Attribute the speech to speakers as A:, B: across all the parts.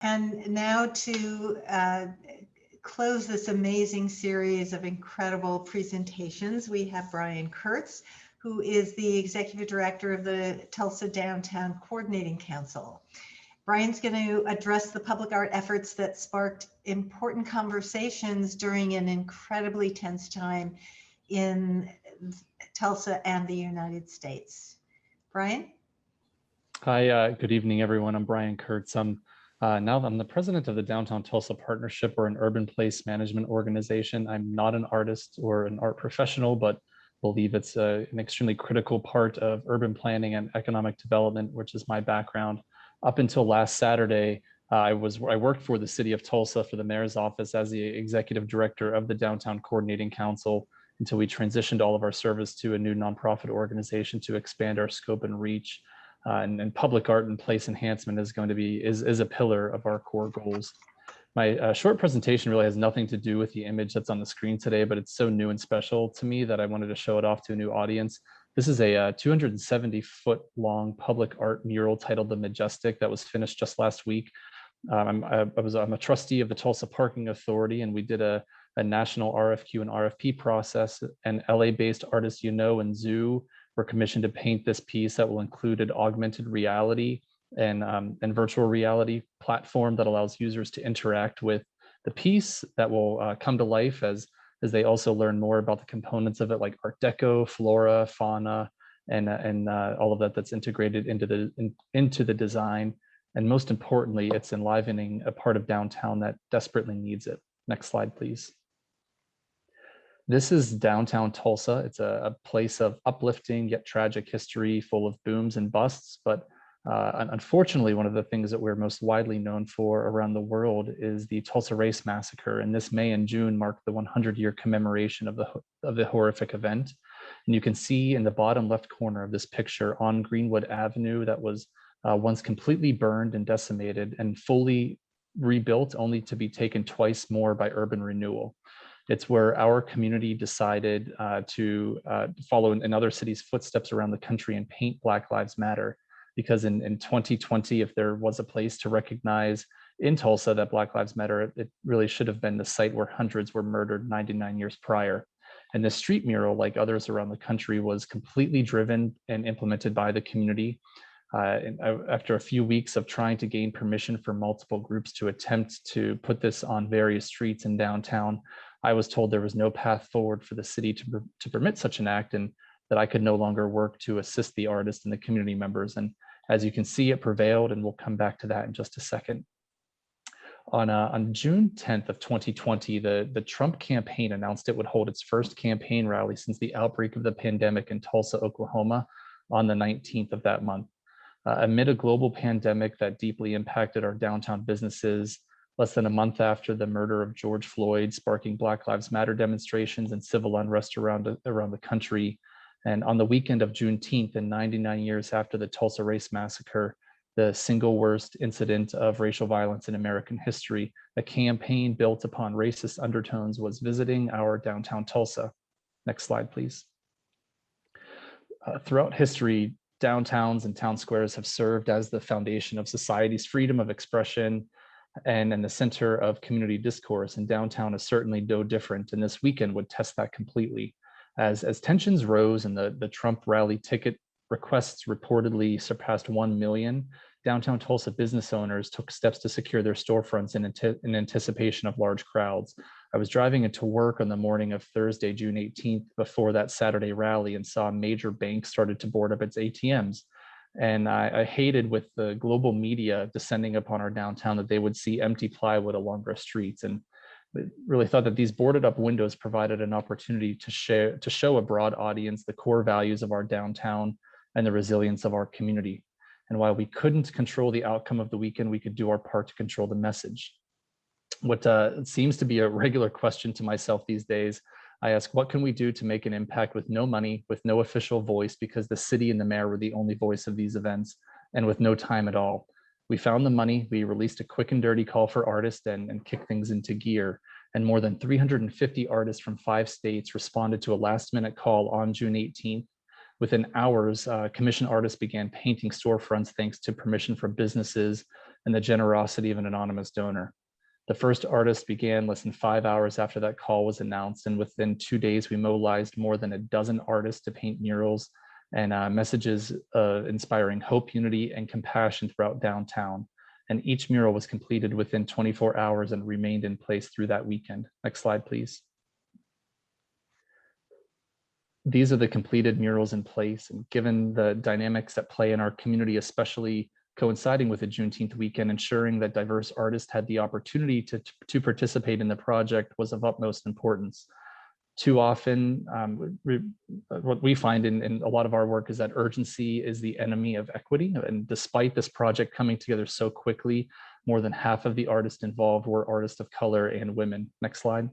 A: And now to close this amazing series of incredible presentations, we have Brian Kurtz, who is the Executive Director of the Tulsa Downtown Coordinating Council. Brian's going to address the public art efforts that sparked important conversations during an incredibly tense time in Tulsa and the United States. Brian?
B: Hi, good evening, everyone. I'm Brian Kurtz. I'm the president of the Downtown Tulsa Partnership, or an urban place management organization. I'm not an artist or an art professional, but believe it's an extremely critical part of urban planning and economic development, which is my background. Up until last Saturday, I worked for the city of Tulsa for the mayor's office as the executive director of the Downtown Coordinating Council until we transitioned all of our service to a new nonprofit organization to expand our scope and reach. And public art and place enhancement is going to be is a pillar of our core goals. My short presentation really has nothing to do with the image that's on the screen today, but it's so new and special to me that I wanted to show it off to a new audience. This is a 270-foot long public art mural titled The Majestic that was finished just last week. I'm a trustee of the Tulsa Parking Authority, and we did a national RFQ and RFP process, and LA-based artists and Zoo were commissioned to paint this piece that will include an augmented reality and virtual reality platform that allows users to interact with the piece that will come to life as they also learn more about the components of it, like Art Deco, flora, fauna, and all of that's integrated into the design. And most importantly, it's enlivening a part of downtown that desperately needs it. Next slide, please. This is downtown Tulsa. It's a place of uplifting yet tragic history, full of booms and busts. But unfortunately, one of the things that we're most widely known for around the world is the Tulsa Race Massacre. And this May and June marked the 100-year commemoration of the horrific event. And you can see in the bottom left corner of this picture on Greenwood Avenue that was once completely burned and decimated and fully rebuilt, only to be taken twice more by urban renewal. It's where our community decided to follow in other cities' footsteps around the country and paint Black Lives Matter. Because in 2020, if there was a place to recognize in Tulsa that Black Lives Matter, it really should have been the site where hundreds were murdered 99 years prior. And the street mural, like others around the country, was completely driven and implemented by the community. After a few weeks of trying to gain permission for multiple groups to attempt to put this on various streets in downtown, I was told there was no path forward for the city to permit such an act, and that I could no longer work to assist the artists and the community members. And as you can see, it prevailed, and we'll come back to that in just a second. On June 10th of 2020, the Trump campaign announced it would hold its first campaign rally since the outbreak of the pandemic in Tulsa, Oklahoma, on the 19th of that month. Amid a global pandemic that deeply impacted our downtown businesses, less than a month after the murder of George Floyd, sparking Black Lives Matter demonstrations and civil unrest around the country, and on the weekend of Juneteenth, and 99 years after the Tulsa Race Massacre, the single worst incident of racial violence in American history, a campaign built upon racist undertones was visiting our downtown Tulsa. Next slide, please. Throughout history, downtowns and town squares have served as the foundation of society's freedom of expression and the center of community discourse, and downtown is certainly no different, and this weekend would test that completely. As tensions rose and the Trump rally ticket requests reportedly surpassed 1 million, downtown Tulsa business owners took steps to secure their storefronts in anticipation of large crowds. I was driving into work on the morning of Thursday, June 18th, before that Saturday rally, and saw a major bank started to board up its ATMs. And I hated, with the global media descending upon our downtown, that they would see empty plywood along our streets, and really thought that these boarded up windows provided an opportunity to show a broad audience the core values of our downtown and the resilience of our community. And while we couldn't control the outcome of the weekend, we could do our part to control the message. What seems to be a regular question to myself these days, I ask, what can we do to make an impact with no money, with no official voice, because the city and the mayor were the only voice of these events, and with no time at all? We found the money, we released a quick and dirty call for artists and kicked things into gear. And more than 350 artists from 5 states responded to a last-minute call on June 18th. Within hours, commissioned artists began painting storefronts thanks to permission from businesses and the generosity of an anonymous donor. The first artist began less than 5 hours after that call was announced, and within 2 days, we mobilized more than a dozen artists to paint murals and messages inspiring hope, unity, and compassion throughout downtown. And each mural was completed within 24 hours and remained in place through that weekend. Next slide, please. These are the completed murals in place, and given the dynamics at play in our community, especially coinciding with the Juneteenth weekend, ensuring that diverse artists had the opportunity to participate in the project was of utmost importance. Too often, what we find in a lot of our work is that urgency is the enemy of equity. And despite this project coming together so quickly, more than half of the artists involved were artists of color and women. Next slide.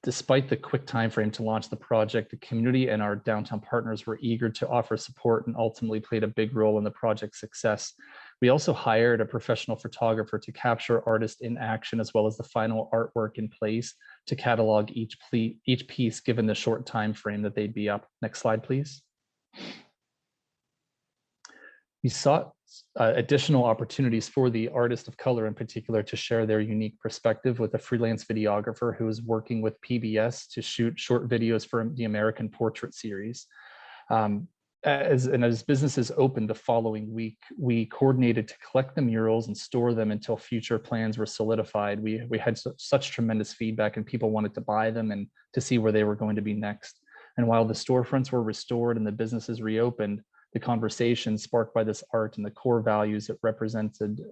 B: Despite the quick time frame to launch the project, the community and our downtown partners were eager to offer support and ultimately played a big role in the project's success. We also hired a professional photographer to capture artists in action, as well as the final artwork in place to catalog each piece given the short time frame that they'd be up. Next slide, please. We sought additional opportunities for the artist of color in particular to share their unique perspective with a freelance videographer who is working with PBS to shoot short videos for the American Portrait series. As businesses opened the following week, we coordinated to collect the murals and store them until future plans were solidified. We had such tremendous feedback, and people wanted to buy them and to see where they were going to be next. And while the storefronts were restored and the businesses reopened, the conversation sparked by this art and the core values it represented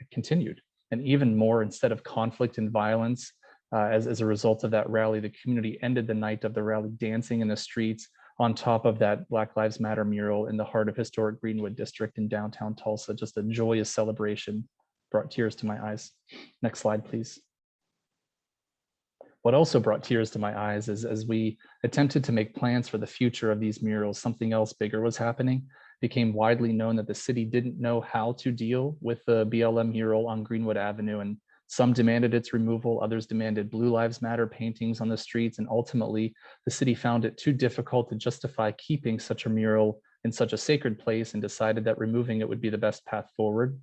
B: continued. And even more, instead of conflict and violence, as a result of that rally, the community ended the night of the rally dancing in the streets on top of that Black Lives Matter mural in the heart of historic Greenwood District in downtown Tulsa. Just a joyous celebration, brought tears to my eyes. Next slide, please. What also brought tears to my eyes is as we attempted to make plans for the future of these murals, something else bigger was happening. It became widely known that the city didn't know how to deal with the BLM mural on Greenwood Avenue, and some demanded its removal, others demanded Blue Lives Matter paintings on the streets, and ultimately the city found it too difficult to justify keeping such a mural in such a sacred place and decided that removing it would be the best path forward.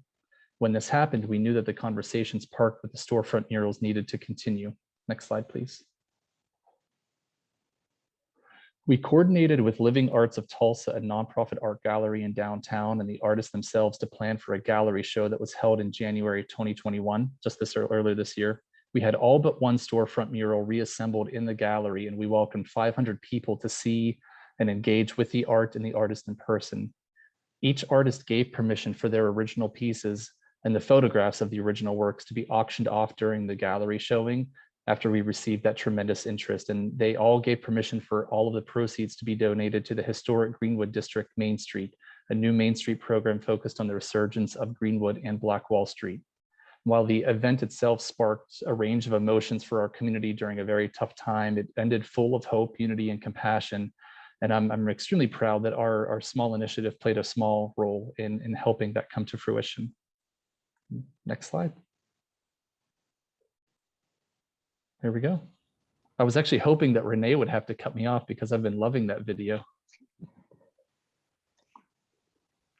B: When this happened, we knew that the conversations parked with the storefront murals needed to continue. Next slide, please. We coordinated with Living Arts of Tulsa, a nonprofit art gallery in downtown, and the artists themselves to plan for a gallery show that was held in January 2021, just earlier this year. We had all but one storefront mural reassembled in the gallery, and we welcomed 500 people to see and engage with the art and the artist in person. Each artist gave permission for their original pieces and the photographs of the original works to be auctioned off during the gallery showing after we received that tremendous interest. And they all gave permission for all of the proceeds to be donated to the historic Greenwood District Main Street, a new Main Street program focused on the resurgence of Greenwood and Black Wall Street. While the event itself sparked a range of emotions for our community during a very tough time, it ended full of hope, unity, and compassion. And I'm extremely proud that our small initiative played a small role in helping that come to fruition. Next slide. There we go. I was actually hoping that Renee would have to cut me off because I've been loving that video.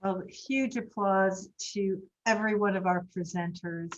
A: Well, huge applause to every one of our presenters.